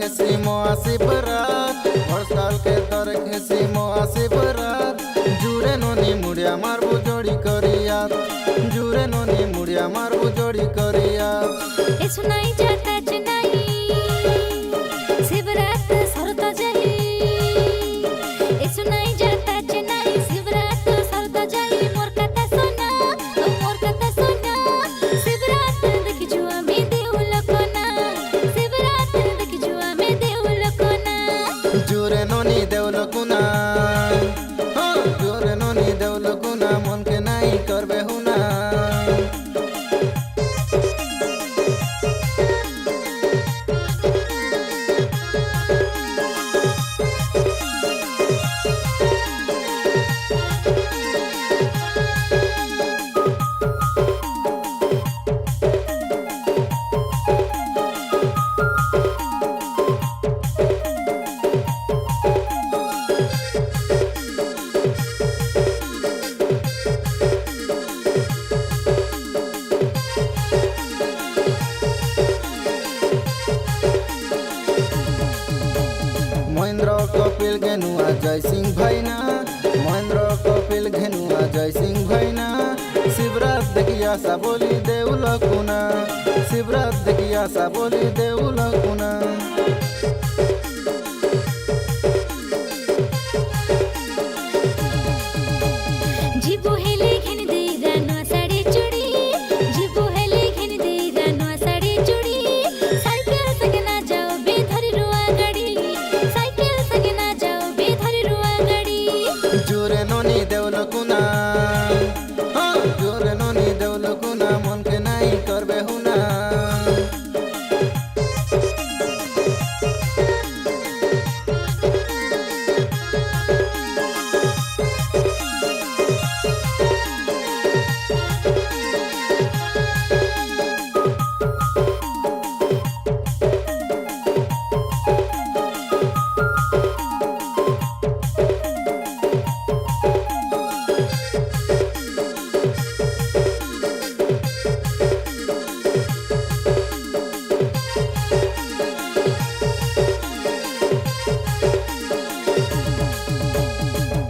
Hesimo así berat, Horskal ke tarek hesimo así berat. Jure no ni mudia marbu jodi kariyat, Jure no ni mudia marbu jodi kariyat. ए सुनाई जाता चनाई, शिवरात सरता जाई। ए सुनाई जाता चनाई, शिवरात सरता जाई। मोर कथा सोना, शिवरात देखि जुआ में देउल कोना, शिवरात देखि जुआ में देउल कोना। Jure no ni deul kuna, Jure no ni deul kuna, mon ke nai karbe huna. Mahendra Kapil घेनुआ जय सिंह भैना, महेंद्र कपिल घेनुआ जय सिंह भैना। शिवरात देखिया सा बोली देउल कुना, शिवरात देखिया सा बोली देउल कुना। जीबो हेले घेन दे रानो साड़ी चूड़ी, जीबो हेले घेन दे रानो साड़ी चूड़ी। साइकिल संगे ना जाओ बेधरी रुआ गाड़ी, साइकिल संगे ना जाओ बेधरी रुआ गाड़ी। Jure no ni deul kuna, Jure no ni deul kuna, mon ke nai karbe huna.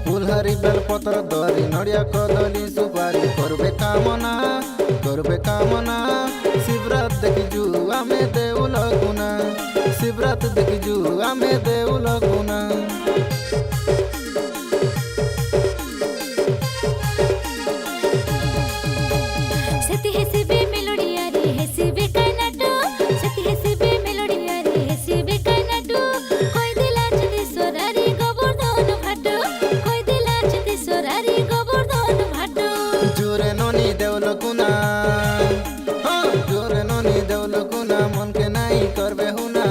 फुलहारी बेलपत्र दरी नड़िया कदली सुपारी करबे कामना। शिवरात देखि जुआ में देउल कुना, शिवरात देखि जुआ में देउल कुना। सती हेसिबे मेलोडिया रे हेसिबे कानाटो, सती हेसिबे मेलोडिया रे हेसिबे कानाटो। कोई दिला चंदी सोरारी गोवर्धन भाटो, कोई दिला चंदी सोरारी Govardhan भाटो। Jure no ni deul kuna, Jure no ni deul kuna, mon ke nai karbe huna.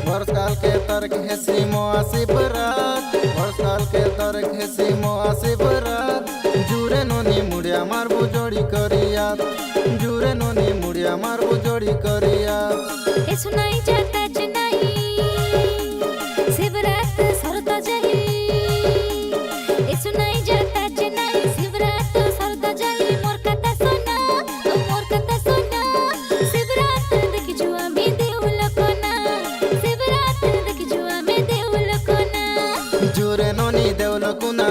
Horskal ke tarek hesimo así berat, Horskal ke tarek hesimo así berat. Jure no ni mudia marbu jodi kariyat, Jure no ni mudia marbu jodi kariyat. ए सुनाई जाता चनाई, शिवरात सरता जाई। ए सुनाई जाता चनाई, शिवरात सरता जाई। मोर कथा सोना, शिवरात देखि जुआ में देउल कोना, शिवरात देखि जुआ में देउल कोना। Jure no ni deul kuna.